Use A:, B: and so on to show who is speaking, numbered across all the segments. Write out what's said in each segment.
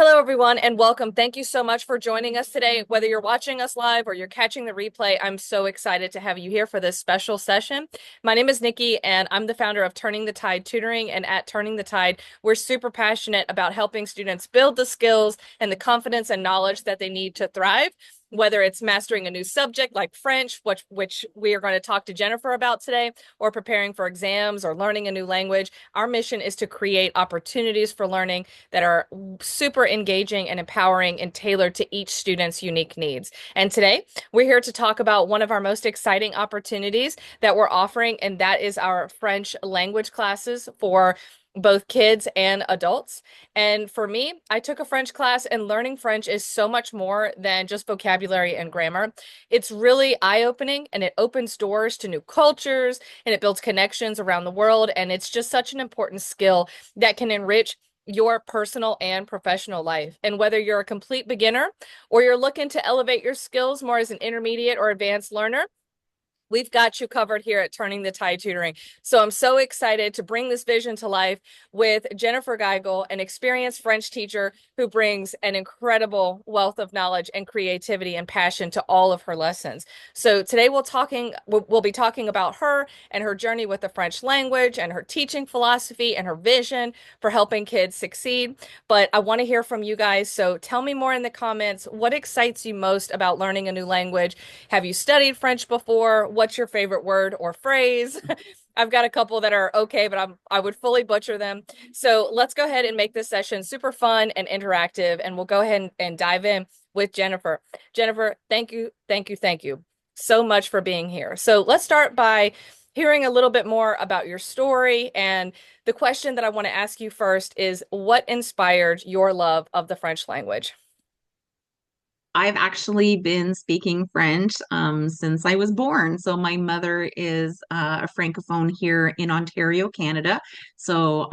A: Hello, everyone, and welcome. Thank you so much for joining us today. Whether you're watching us live or you're catching the replay, I'm so excited to have you here for this special session. My name is Nikki, and I'm the founder of Turning the Tide Tutoring. And at Turning the Tide, we're super passionate about helping students build the skills and the confidence and knowledge that they need to thrive. Whether it's mastering a new subject like French, which we are going to talk to Jennifer about today, or preparing for exams or learning a new language, our mission is to create opportunities for learning that are super engaging and empowering and tailored to each student's unique needs. And today, we're here to talk about one of our most exciting opportunities that we're offering, and that is our French language classes for both kids and adults. And for me, I took a French class, and learning French is so much more than just vocabulary and grammar. It's really eye-opening, and it opens doors to new cultures, and it builds connections around the world. And it's just such an important skill that can enrich your personal and professional life. And whether you're a complete beginner or you're looking to elevate your skills more as an intermediate or advanced learner, we've got you covered here at Turning the Tide Tutoring. So I'm so excited to bring this vision to life with Jennifer Geigel, an experienced French teacher who brings an incredible wealth of knowledge and creativity and passion to all of her lessons. So today we'll be talking about her and her journey with the French language and her teaching philosophy and her vision for helping kids succeed. But I want to hear from you guys. So tell me more in the comments. What excites you most about learning a new language? Have you studied French before? What's your favorite word or phrase? I've got a couple that are okay, but I would fully butcher them. So let's go ahead and make this session super fun and interactive, and we'll go ahead and dive in with Jennifer. Jennifer, thank you so much for being here. So let's start by hearing a little bit more about your story. And the question that I want to ask you first is, what inspired your love of the French language?
B: I've actually been speaking French since I was born. So my mother is a francophone here in Ontario, Canada. So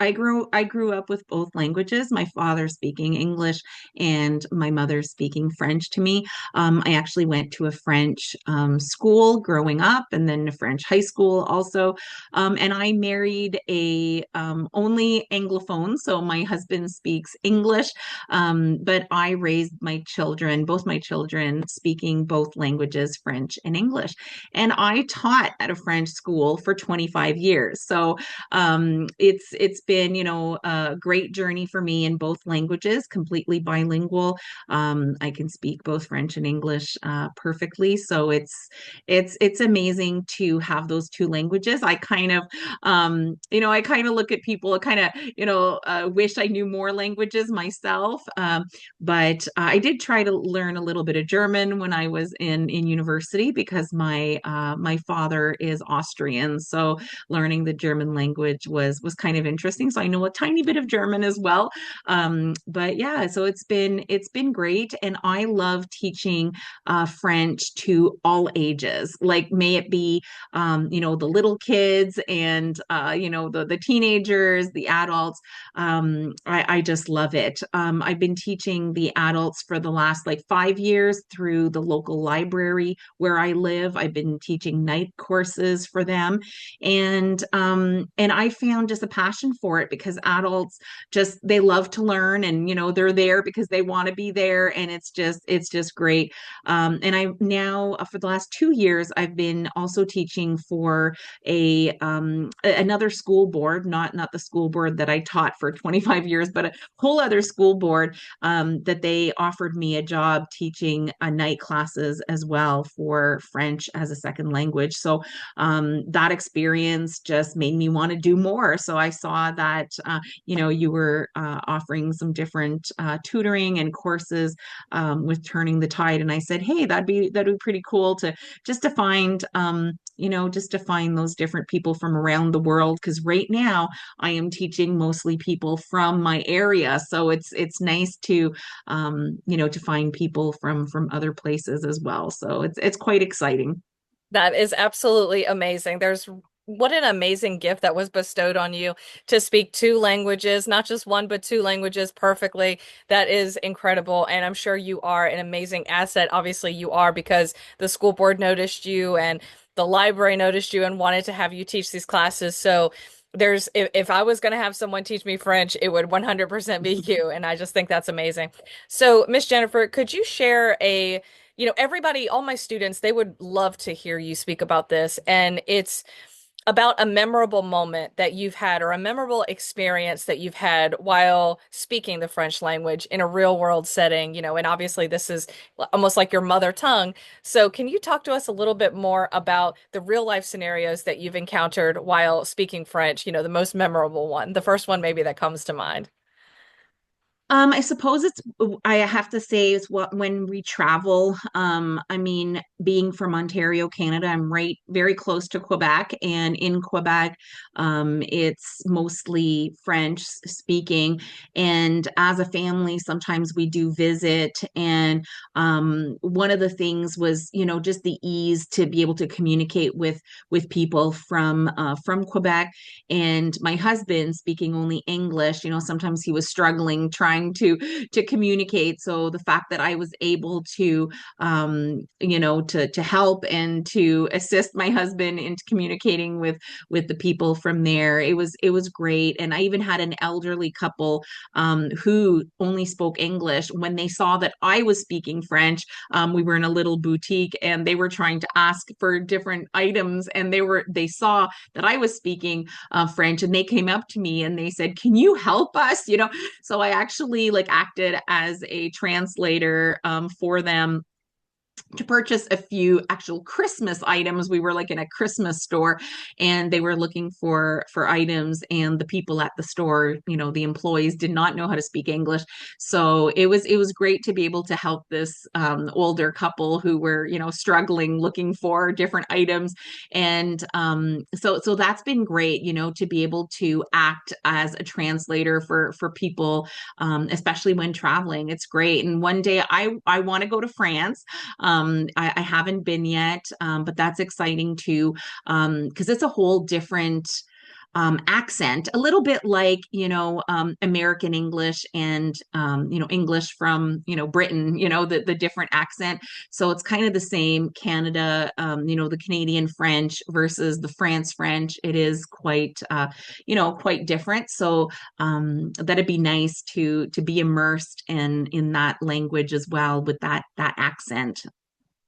B: I grew up with both languages, my father speaking English and my mother speaking French to me. I actually went to a French school growing up and then a French high school also. And I married a only Anglophone, so my husband speaks English, but I raised my children, both my children, speaking both languages, French and English. And I taught at a French school for 25 years. So it's been, a great journey for me in both languages, completely bilingual. I can speak both French and English perfectly. So it's amazing to have those two languages. I kind of look at people, kind of, wish I knew more languages myself. But I did try to learn a little bit of German when I was in university because my father is Austrian, so learning the German language was kind of interesting. So I know a tiny bit of German as well. But yeah, so it's been great, and I love teaching French to all ages. Like, may it be the little kids and the teenagers, the adults. I just love it. I've been teaching the adults for the last like 5 years through the local library where I live. I've been teaching night courses for them, and I found just a passion for it because adults just they love to learn, and they're there because they want to be there, and it's just great. And I now for the last 2 years I've been also teaching for another school board, not the school board that I taught for 25 years, but a whole other school board, that they offered me a job teaching night classes as well for French as a second language. So that experience just made me want to do more. So I saw that you were offering some different tutoring and courses with Turning the Tide, and I said, hey, that'd be pretty cool to just to find just to find those different people from around the world. Because right now I am teaching mostly people from my area, so it's nice to to find people from other places as well. So it's quite exciting.
A: That is absolutely amazing. What an amazing gift that was bestowed on you to speak two languages, not just one, but two languages perfectly. That is incredible. And I'm sure you are an amazing asset. Obviously, you are because the school board noticed you and the library noticed you and wanted to have you teach these classes. So if I was going to have someone teach me French, it would 100% be you. And I just think that's amazing. So, Miss Jennifer, could you share everybody, all my students, they would love to hear you speak about this. And it's about a memorable moment that you've had or a memorable experience that you've had while speaking the French language in a real world setting, and obviously this is almost like your mother tongue. So can you talk to us a little bit more about the real life scenarios that you've encountered while speaking French, the most memorable one, the first one maybe that comes to mind?
B: I suppose I have to say it's what when we travel, I mean, being from Ontario, Canada, I'm right very close to Quebec, and in Quebec, it's mostly French speaking. And as a family, sometimes we do visit, and one of the things was, just the ease to be able to communicate with people from Quebec. And my husband speaking only English, sometimes he was struggling trying to communicate. So the fact that I was able to to help and to assist my husband into communicating with the people from there, it was great. And I even had an elderly couple who only spoke English. When they saw that I was speaking French, we were in a little boutique and they were trying to ask for different items, and they saw that I was speaking French, and they came up to me and they said, "Can you help us?" So I actually like acted as a translator for them to purchase a few actual Christmas items. We were like in a Christmas store, and they were looking for items, and the people at the store, the employees did not know how to speak English. So it was great to be able to help this older couple who were, struggling looking for different items. And so that's been great, to be able to act as a translator for people, especially when traveling. It's great. And one day I want to go to France. I haven't been yet, but that's exciting too, because it's a whole different accent, a little bit like, American English and, English from, Britain, the different accent. So it's kind of the same. Canada, the Canadian French versus the France French. It is quite different. So that'd be nice to be immersed in that language as well with that accent.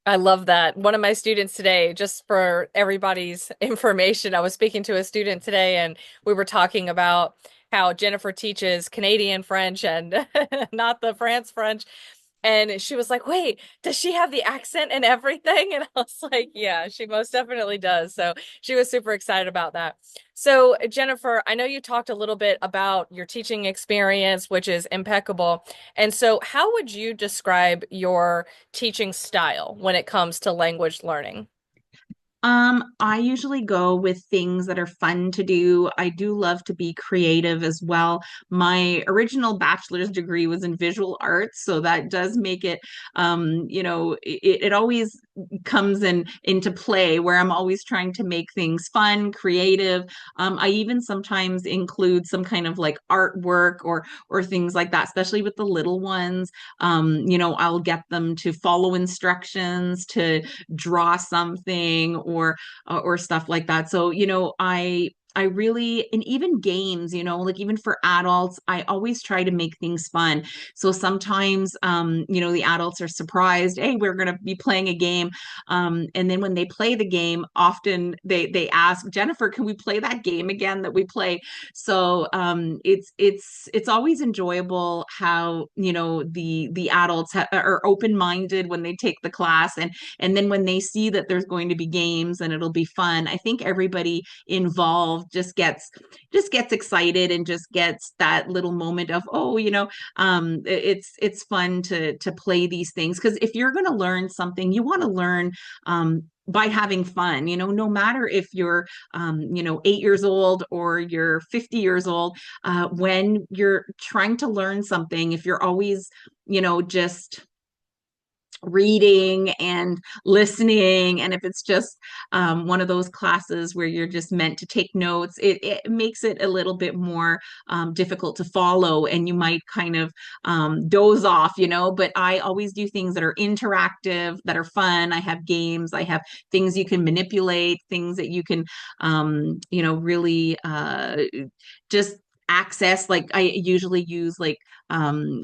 A: I love that. One of my students today, just for everybody's information, I was speaking to a student today and we were talking about how Jennifer teaches Canadian French and not the France French. And she was like, "Wait, does she have the accent and everything?" And I was like, "Yeah, she most definitely does." So she was super excited about that. So, Jennifer, I know you talked a little bit about your teaching experience, which is impeccable. And so, how would you describe your teaching style when it comes to language learning?
B: I usually go with things that are fun to do. I do love to be creative as well. My original bachelor's degree was in visual arts, so that does make it, it always comes into play where I'm always trying to make things fun, creative. I even sometimes include some kind of like artwork or things like that, especially with the little ones. I'll get them to follow instructions, to draw something or stuff like that. So, I really, and even games, like even for adults, I always try to make things fun. So sometimes, the adults are surprised, hey, we're going to be playing a game. And then when they play the game, often they ask, Jennifer, can we play that game again that we play? So it's always enjoyable how, the adults are open-minded when they take the class, and then when they see that there's going to be games and it'll be fun, I think everybody involved just gets excited and just gets that little moment of, oh, it's fun to play these things, because if you're going to learn something, you want to learn by having fun, no matter if you're 8 years old or you're 50 years old. When you're trying to learn something, if you're always just reading and listening, and if it's just one of those classes where you're just meant to take notes, it makes it a little bit more difficult to follow, and you might kind of doze off, but I always do things that are interactive, that are fun. I have games, I have things you can manipulate, things that you can really just access. Like I usually use like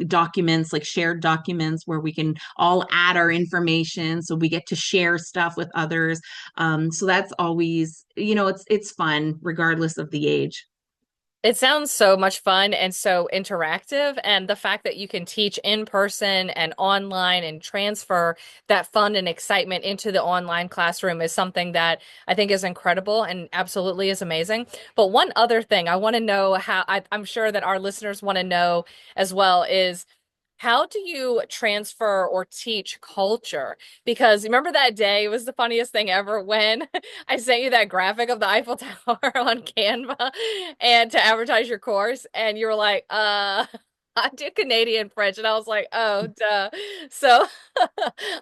B: documents, like shared documents where we can all add our information, so we get to share stuff with others. So that's always, it's fun regardless of the age.
A: It sounds so much fun and so interactive. And the fact that you can teach in person and online and transfer that fun and excitement into the online classroom is something that I think is incredible and absolutely is amazing. But one other thing I want to know I'm sure that our listeners want to know as well is, how do you transfer or teach culture? Because remember that day, it was the funniest thing ever when I sent you that graphic of the Eiffel Tower on Canva and to advertise your course, and you were like, I do Canadian French. And I was like, oh, duh. So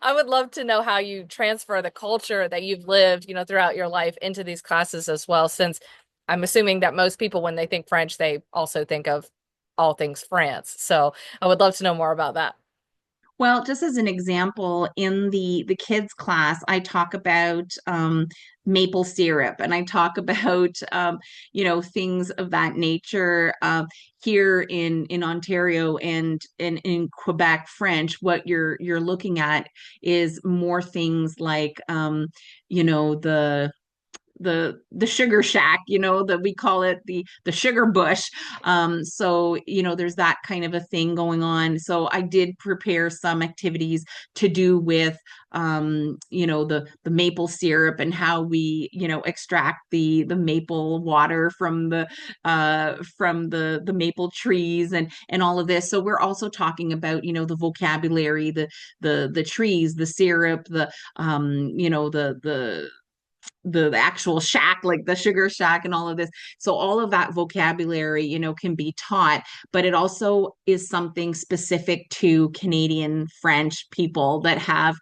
A: I would love to know how you transfer the culture that you've lived, throughout your life into these classes as well, since I'm assuming that most people, when they think French, they also think of all things France. So I would love to know more about that.
B: Well, just as an example, in the kids class, I talk about maple syrup, and I talk about things of that nature. Here in Ontario and in Quebec French, what you're looking at is more things like the sugar shack, that we call it, the sugar bush. So there's that kind of a thing going on. So I did prepare some activities to do with the maple syrup, and how we extract the maple water from the maple trees, and all of this. So we're also talking about the vocabulary, the trees, the syrup, the actual shack, like the sugar shack and all of this. So all of that vocabulary, can be taught, but it also is something specific to Canadian French people that have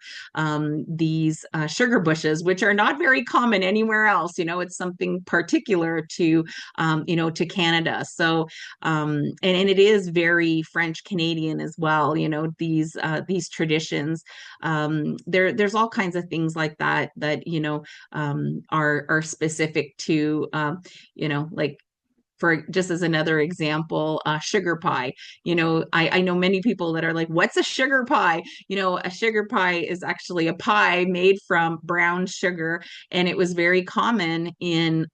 B: these sugar bushes, which are not very common anywhere else. It's something particular to Canada. So, and it is very French Canadian as well. These traditions. There's all kinds of things like that are specific to like, for just as another example, sugar pie. I know many people that are like, what's a sugar pie? A sugar pie is actually a pie made from brown sugar, and it was very common in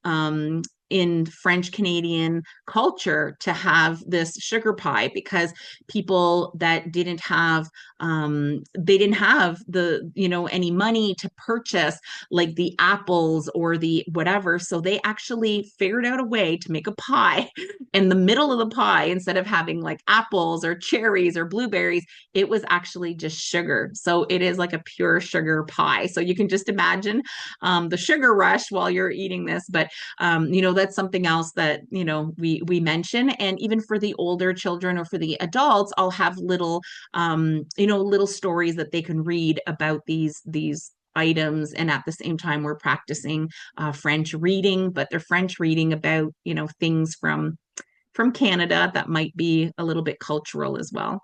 B: French Canadian culture to have this sugar pie, because people that they didn't have any money to purchase like the apples or the whatever. So they actually figured out a way to make a pie. In the middle of the pie, instead of having like apples or cherries or blueberries, it was actually just sugar. So it is like a pure sugar pie. So you can just imagine the sugar rush while you're eating this. But that's something else that we mention. And even for the older children or for the adults, I'll have little stories that they can read about these items. And at the same time, we're practicing French reading, but they're French reading about things from Canada that might be a little bit cultural as well.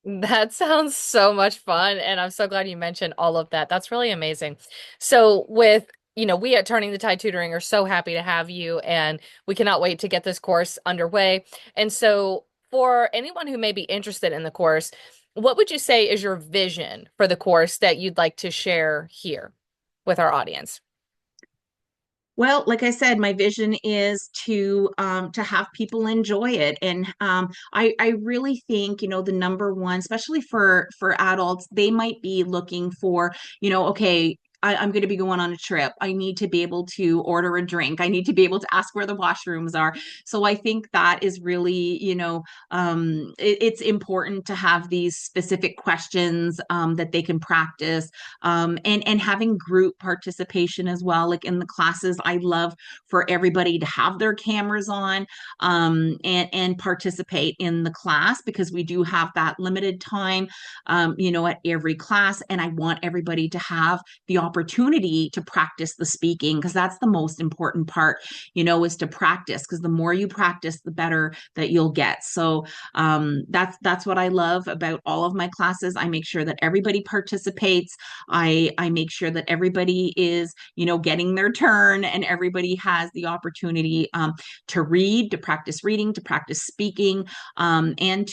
A: That sounds so much fun, and I'm so glad you mentioned all of that. That's really amazing. So we at Turning the Tide Tutoring are so happy to have you, and we cannot wait to get this course underway. And so for anyone who may be interested in the course, what would you say is your vision for the course that you'd like to share here with our audience?
B: Well, like I said, my vision is to have people enjoy it, and I really think the number one, especially for adults, they might be looking for okay. I'm going to be going on a trip. I need to be able to order a drink. I need to be able to ask where the washrooms are. So I think that is really, it's important to have these specific questions that they can practice, and having group participation as well. Like in the classes, I love for everybody to have their cameras on, and participate in the class, because we do have that limited time, at every class. And I want everybody to have the opportunity to practice the speaking, because that's the most important part, is to practice, because the more you practice, the better that you'll get. So that's what I love about all of my classes. I make sure that everybody participates. I make sure that everybody is, getting their turn, and everybody has the opportunity to read, to practice reading, to practice speaking, and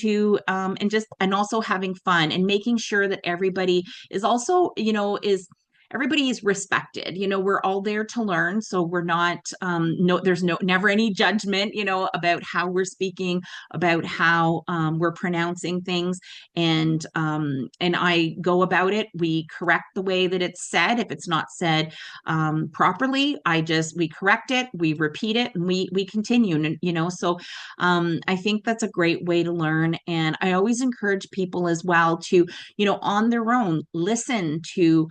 B: also having fun, and making sure that everybody is also, is everybody is respected. We're all there to learn, so we're not, no, there's never any judgment, about how we're speaking, about how we're pronouncing things. And I go about it. We correct the way that it's said. If it's not said properly, we correct it, we repeat it, and we continue. And so I think that's a great way to learn. And I always encourage people as well to, on their own, listen to,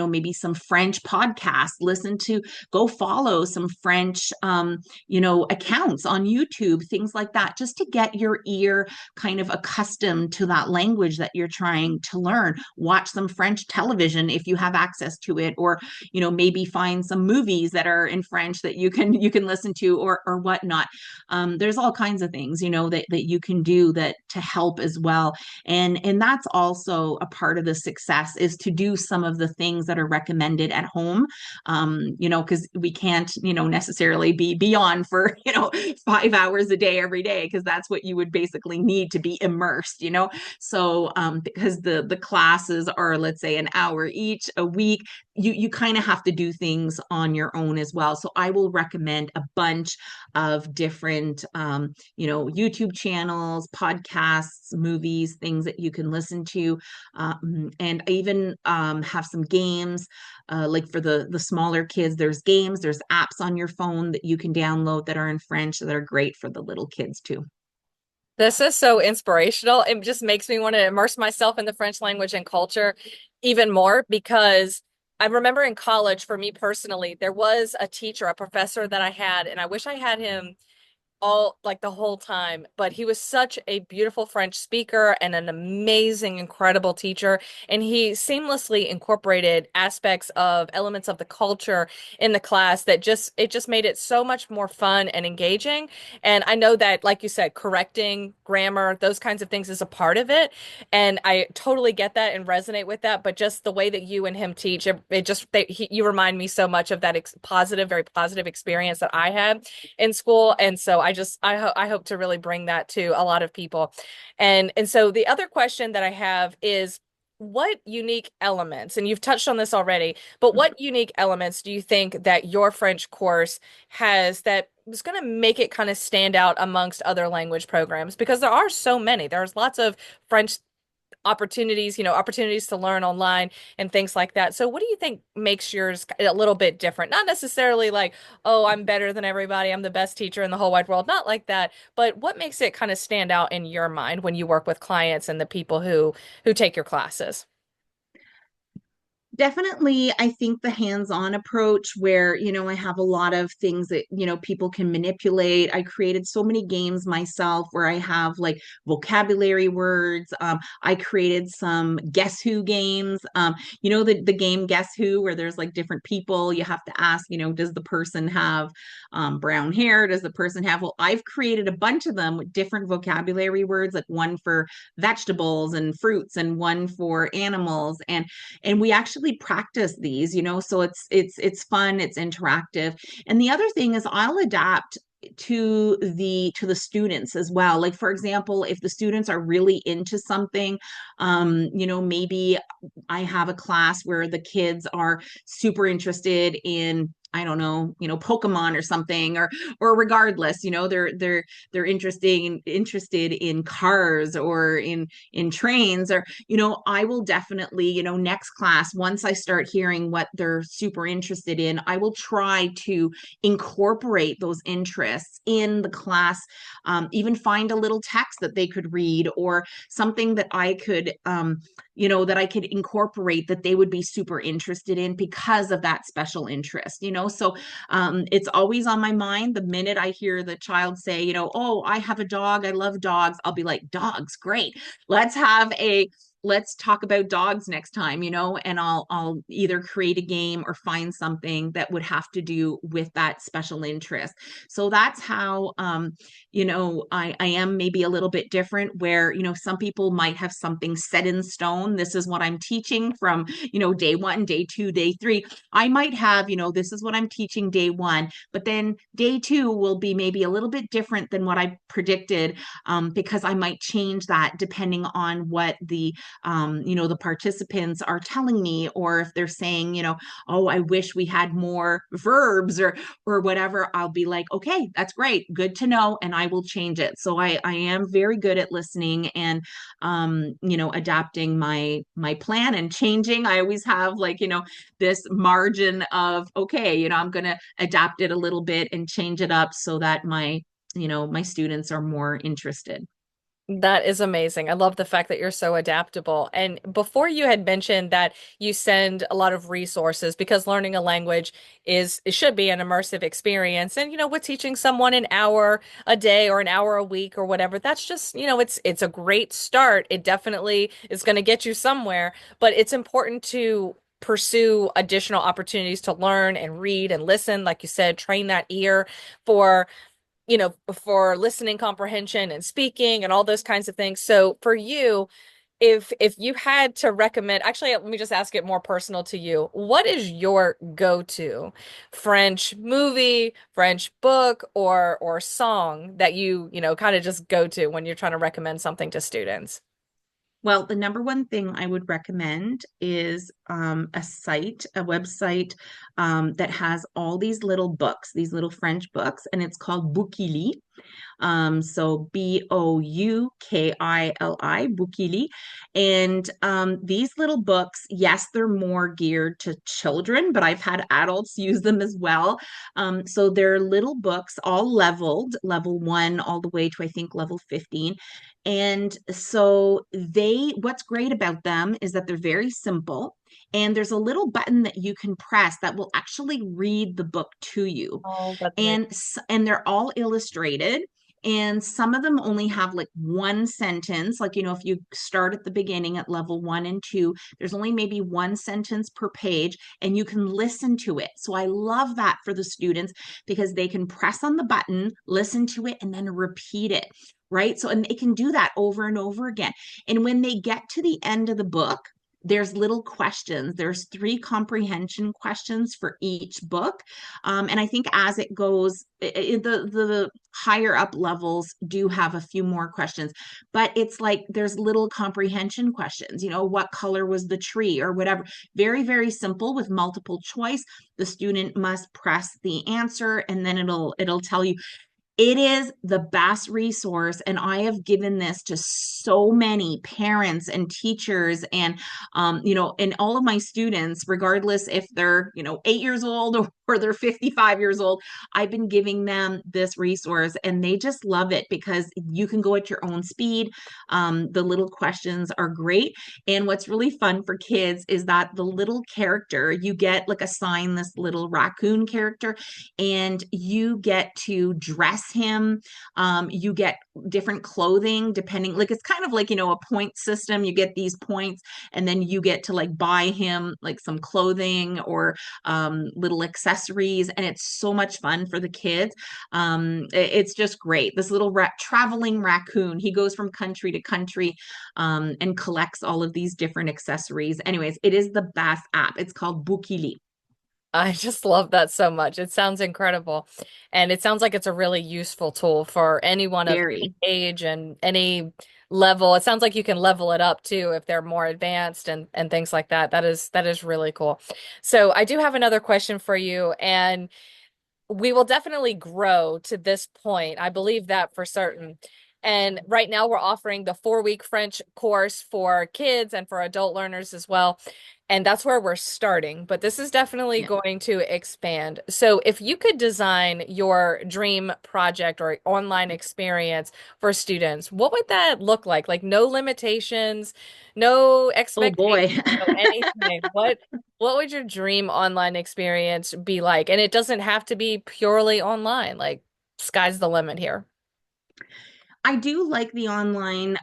B: maybe some French podcasts, go follow some French, accounts on YouTube, things like that, just to get your ear kind of accustomed to that language that you're trying to learn. Watch some French television if you have access to it, or, maybe find some movies that are in French that you can listen to, or whatnot. There's all kinds of things, that you can do that to help as well. And that's also a part of the success, is to do some of the things that are recommended at home. Because we can't, necessarily be on for, 5 hours a day every day, because that's what you would basically need to be immersed. So because the classes are, let's say, an hour each a week, you kind of have to do things on your own as well. So I will recommend a bunch of different, YouTube channels, podcasts, movies, things that you can listen to, and even have some games. Like for the smaller kids, there's games, there's apps on your phone that you can download that are in French that are great for the little kids too.
A: This is so inspirational. It just makes me want to immerse myself in the French language and culture even more, because I remember in college, for me personally, there was a teacher, a professor that I had, and I wish I had him all like the whole time. But he was such a beautiful French speaker and an amazing, incredible teacher. And he seamlessly incorporated aspects of elements of the culture in the class that just made it so much more fun and engaging. And I know that, like you said, correcting grammar, those kinds of things is a part of it. And I totally get that and resonate with that. But just the way that you and him teach, you remind me so much of that positive, very positive experience that I had in school. And so I hope to really bring that to a lot of people. And so the other question that I have is, what unique elements, and you've touched on this already, but what unique elements do you think that your French course has that was going to make it kind of stand out amongst other language programs? Because there are so many. There's lots of French opportunities to learn online and things like that. So what do you think makes yours a little bit different? Not necessarily like, oh, I'm better than everybody, I'm the best teacher in the whole wide world, not like that, but what makes it kind of stand out in your mind when you work with clients and the people who take your classes?
B: Definitely, I think the hands-on approach where, I have a lot of things that, people can manipulate. I created so many games myself where I have like vocabulary words. I created some Guess Who games. The game Guess Who, where there's like different people. You have to ask, does the person have brown hair? Does the person have, well, I've created a bunch of them with different vocabulary words, like one for vegetables and fruits and one for animals. And we actually practice these, so it's fun, it's interactive. And the other thing is I'll adapt to the students as well. Like for example, if the students are really into something, maybe I have a class where the kids are super interested in I don't know, Pokemon or something, or regardless, they're interested in cars or in trains, or I will definitely, next class, once I start hearing what they're super interested in, I will try to incorporate those interests in the class. Even find a little text that they could read, or something that I could that I could incorporate that they would be super interested in because of that special interest. So it's always on my mind. The minute I hear the child say, oh, I have a dog, I love dogs, I'll be like, dogs, great. Let's have a let's talk about dogs next time, and I'll either create a game or find something that would have to do with that special interest. So that's how I am maybe a little bit different, where some people might have something set in stone. This is what I'm teaching from day one, day two, day three. I might have this is what I'm teaching day one, but then day two will be maybe a little bit different than what I predicted, because I might change that depending on what the participants are telling me, or if they're saying, oh, I wish we had more verbs, or whatever. I'll be like, okay, that's great, good to know, and I will change it. So I am very good at listening and adapting my plan and changing. I always have, like, this margin of, okay, I'm going to adapt it a little bit and change it up so that my students are more interested.
A: That is amazing. I love the fact that you're so adaptable. And before, you had mentioned that you send a lot of resources because learning a language it should be an immersive experience. And with teaching someone an hour a day or an hour a week or whatever, that's just, it's a great start. It definitely is going to get you somewhere, but it's important to pursue additional opportunities to learn and read and listen. Like you said, train that ear for for listening comprehension and speaking and all those kinds of things. So for you, if you had to recommend, actually, let me just ask it more personal to you. What is your go-to French movie, French book, or song that you kind of just go to when you're trying to recommend something to students?
B: Well, the number one thing I would recommend is a website that has all these little books, these little French books, and it's called Boukili. So Boukili, Boukili. And these little books, yes, they're more geared to children, but I've had adults use them as well. So they're little books, all leveled, level one, all the way to, I think, level 15. And so what's great about them is that they're very simple. And there's a little button that you can press that will actually read the book to you.
A: Oh, that's amazing.
B: And they're all illustrated, and some of them only have like one sentence. Like, if you start at the beginning at level 1 and 2, there's only maybe one sentence per page, and you can listen to it. So I love that for the students, because they can press on the button, listen to it, and then repeat it. Right. So, and they can do that over and over again. And when they get to the end of the book, there's little questions. There's 3 comprehension questions for each book. And I think as it goes, the higher up levels do have a few more questions, but it's like there's little comprehension questions. What color was the tree, or whatever. Very, very simple with multiple choice. The student must press the answer, and then it'll tell you. It is the best resource, and I have given this to so many parents and teachers, and all of my students, regardless if they're 8 years old, or they're 55 years old. I've been giving them this resource, and they just love it because you can go at your own speed. The little questions are great, and what's really fun for kids is that the little character, you get like assigned this little raccoon character, and you get to dress him. You get different clothing depending, like, it's kind of like, a point system. You get these points, and then you get to like buy him like some clothing, or little accessories, and it's so much fun for the kids. It's just great. This little traveling raccoon, he goes from country to country, and collects all of these different accessories. Anyways, it is the best app. It's called Boukili.
A: I just love that so much. It sounds incredible. And it sounds like it's a really useful tool for anyone of any
B: Very.
A: age and any level. It sounds like you can level it up too if they're more advanced and things like that. That is really cool. So I do have another question for you, and we will definitely grow to this point. I believe that for certain. And right now, we're offering the 4-week French course for kids and for adult learners as well. And that's where we're starting. But this is definitely
B: Yeah.
A: going to expand. So, if you could design your dream project or online experience for students, what would that look like? Like, no limitations, no
B: Oh
A: expectations,
B: boy.
A: no anything. What would your dream online experience be like? And it doesn't have to be purely online. Like, sky's the limit here.
B: I do like the online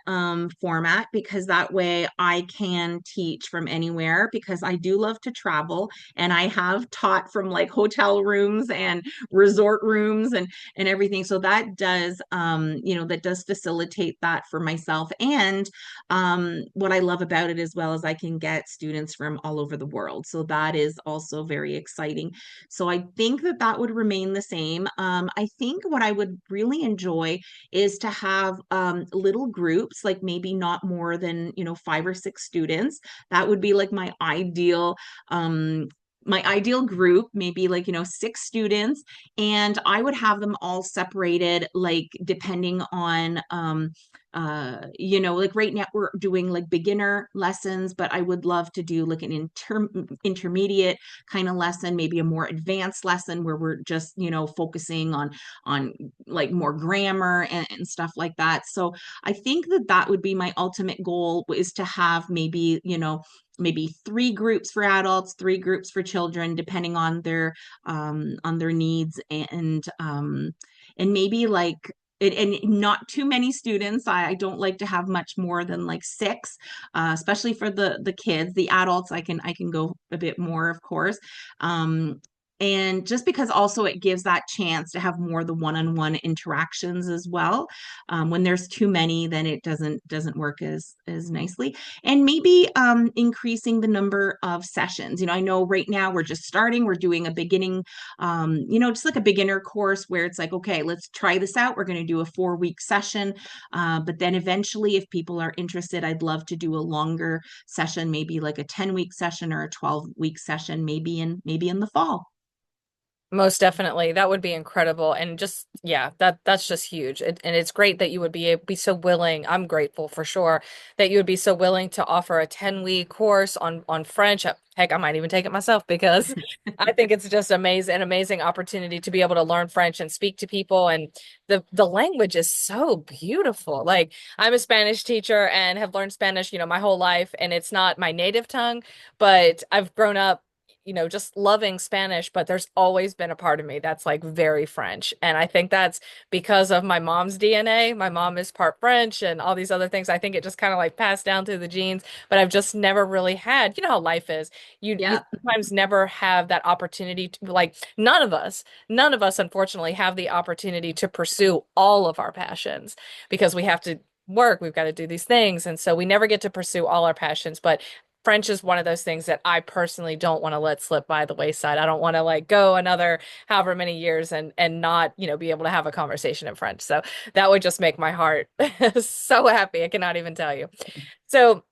B: format because that way I can teach from anywhere because I do love to travel and I have taught from like hotel rooms and resort rooms and everything. So that does that does facilitate that for myself. And what I love about it as well is I can get students from all over the world. So that is also very exciting. So I think that that would remain the same. I think what I would really enjoy is to have little groups, like maybe not more than, 5 or 6 students. That would be like um, my ideal group, maybe like, 6 students. And I would have them all separated, like depending on, like right now we're doing like beginner lessons, but I would love to do like an intermediate kind of lesson, maybe a more advanced lesson where we're just, focusing on like more grammar and stuff like that. So I think that that would be my ultimate goal is to have maybe, maybe 3 groups for adults, 3 groups for children, depending on their needs and maybe like and not too many students. I don't like to have much more than like 6, especially for the kids. The adults, I can go a bit more, of course. Um, and just because also it gives that chance to have more the one-on-one interactions as well. When there's too many, then it doesn't work as nicely. And maybe increasing the number of sessions. I know right now we're just starting. We're doing a beginning, just like a beginner course where it's like, okay, let's try this out. We're going to do a 4-week session, but then eventually, if people are interested, I'd love to do a longer session, maybe like a 10-week session or a 12-week session, maybe in the fall.
A: Most definitely. That would be incredible. And just, yeah, that's just huge. And it's great that you would be so willing. I'm grateful for sure that you would be so willing to offer a 10-week course on French. Heck, I might even take it myself because I think it's just amazing, an amazing opportunity to be able to learn French and speak to people. And the language is so beautiful. Like, I'm a Spanish teacher and have learned Spanish, my whole life, and it's not my native tongue, but I've grown up just loving Spanish, but there's always been a part of me that's like very French. And I think that's because of my mom's DNA. My mom is part French and all these other things. I think it just kind of like passed down through the genes, but I've just never really had, how life is. You
B: Yeah.
A: sometimes never have that opportunity to like none of us unfortunately have the opportunity to pursue all of our passions because we have to work, we've got to do these things. And so we never get to pursue all our passions, but French is one of those things that I personally don't want to let slip by the wayside. I don't want to like go another however many years and not, be able to have a conversation in French. So that would just make my heart so happy. I cannot even tell you. So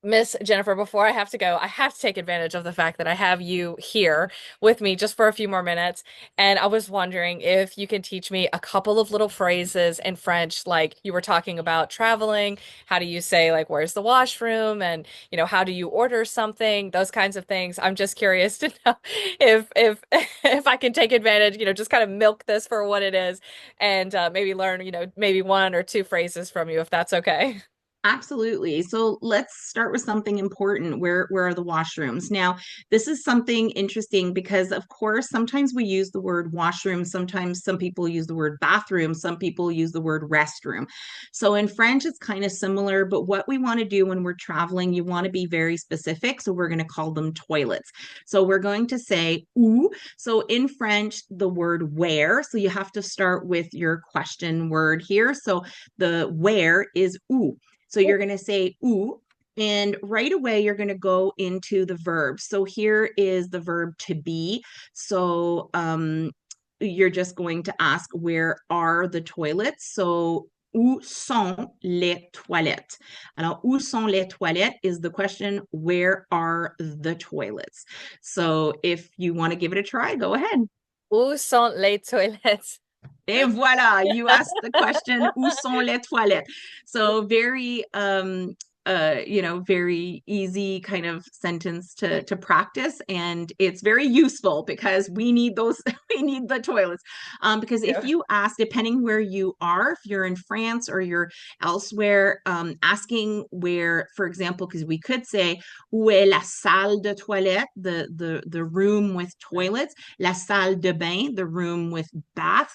A: Miss Jennifer, before I have to go, I have to take advantage of the fact that I have you here with me just for a few more minutes. And I was wondering if you can teach me a couple of little phrases in French, like you were talking about traveling. How do you say, like, where's the washroom? And, how do you order something? Those kinds of things. I'm just curious to know if if I can take advantage, just kind of milk this for what it is and maybe learn, maybe 1 or 2 phrases from you, if that's okay.
B: Absolutely. So let's start with something important. Where are the washrooms? Now, this is something interesting because of course sometimes we use the word washroom, sometimes some people use the word bathroom, some people use the word restroom. So in French it's kind of similar, but what we want to do when we're traveling, you want to be very specific, so we're going to call them toilets. So we're going to say où. So in French the word where, so you have to start with your question word here. So the where is où. So you're going to say où. And right away, you're going to go into the verb. So here is the verb to be. So you're just going to ask, where are the toilets? So, où sont les toilettes? Alors, où sont les toilettes is the question, where are the toilets? So if you want to give it a try, go ahead.
A: Où sont les toilettes?
B: Et voilà, you asked the question, où sont les toilettes? So very very easy kind of sentence to practice, and it's very useful because we need those we need the toilets. Because if
A: Yeah.
B: you ask, depending where you are, if you're in France or you're elsewhere, asking where, for example, because we could say où est la salle de toilette, the room with toilets, la salle de bain, the room with bath.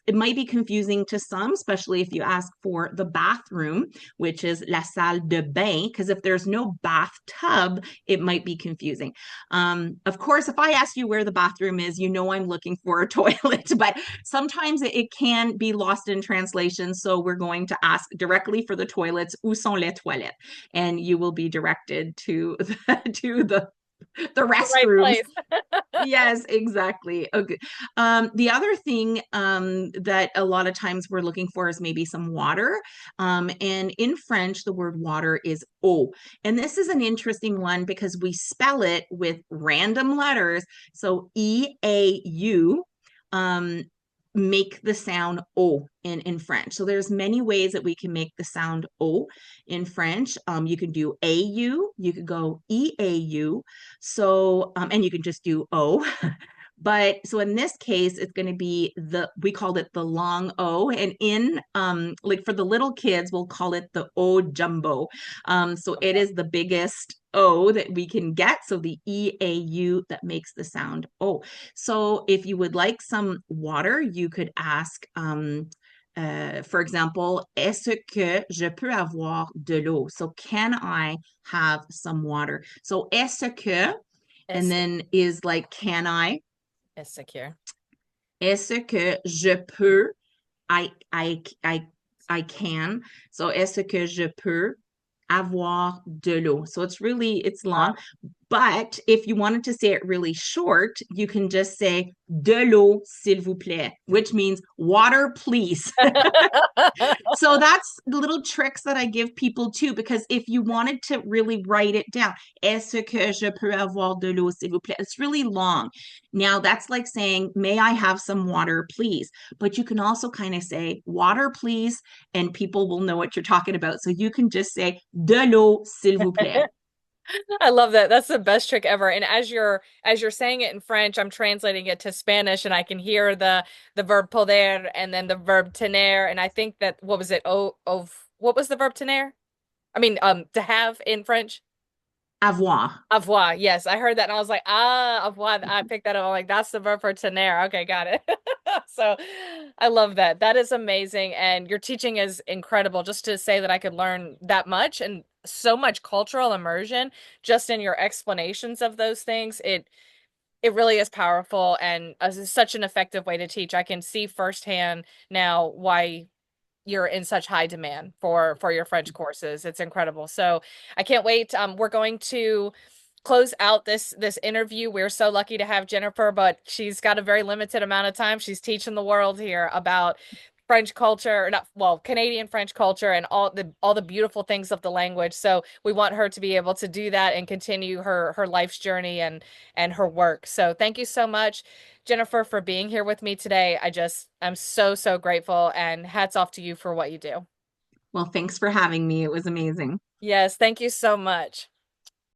B: It might be confusing to some, especially if you ask for the bathroom, which is la salle de bain, because if there's no bathtub, it might be confusing. Of course, if I ask you where the bathroom is, you know I'm looking for a toilet, but sometimes it can be lost in translation. So we're going to ask directly for the toilets, où sont les toilettes? And you will be directed to to the
A: The right
B: restrooms.
A: place.
B: Yes, exactly. Okay. The other thing that a lot of times we're looking for is maybe some water. And in French, the word water is eau. And this is an interesting one because we spell it with random letters. So E-A-U. Um, make the sound o in French. So there's many ways that we can make the sound o in French. You can do AU, you could go EAU. So, and you can just do O. But so in this case, it's going to be we called it the long O. And in, like for the little kids, we'll call it the O jumbo. So it is the biggest O that we can get. So the EAU that makes the sound O. So if you would like some water, you could ask, for example, est-ce que je peux avoir de l'eau? So can I have some water? So est-ce que, and
A: It's
B: then is like, can I?
A: it's secure.
B: Est-ce que je peux? I, I, I, I can. So est-ce que je peux avoir de l'eau? So it's long. But if you wanted to say it really short, you can just say de l'eau, s'il vous plaît, which means water, please. So that's the little tricks that I give people too, because if you wanted to really write it down, est-ce que je peux avoir de l'eau, s'il vous plaît? It's really long. Now that's like saying, may I have some water, please? But you can also kind of say water, please, and people will know what you're talking about. So you can just say de l'eau, s'il vous plaît.
A: I love that. That's the best trick ever. And as you're saying it in French, I'm translating it to Spanish and I can hear the verb poder and then the verb tener. And I think that what was it? What was the verb tener? I mean, to have in French.
B: Avoir.
A: Avoir. Yes, I heard that and I was like, avoir. I picked that up. I'm like, that's the verb for tener. Okay, got it. So I love that. That is amazing. And your teaching is incredible. Just to say that I could learn that much and so much cultural immersion just in your explanations of those things. It really is powerful and is such an effective way to teach. I can see firsthand now why you're in such high demand for your French courses. It's incredible. So I can't wait. We're going to close out this interview. We're so lucky to have Jennifer, but she's got a very limited amount of time. She's teaching the world here about French culture, or not well, Canadian French culture and all the beautiful things of the language. So we want her to be able to do that and continue her life's journey and her work. So thank you so much, Jennifer, for being here with me today. I'm so grateful and hats off to you for what you do.
B: Well, thanks for having me. It was amazing.
A: Yes, thank you so much.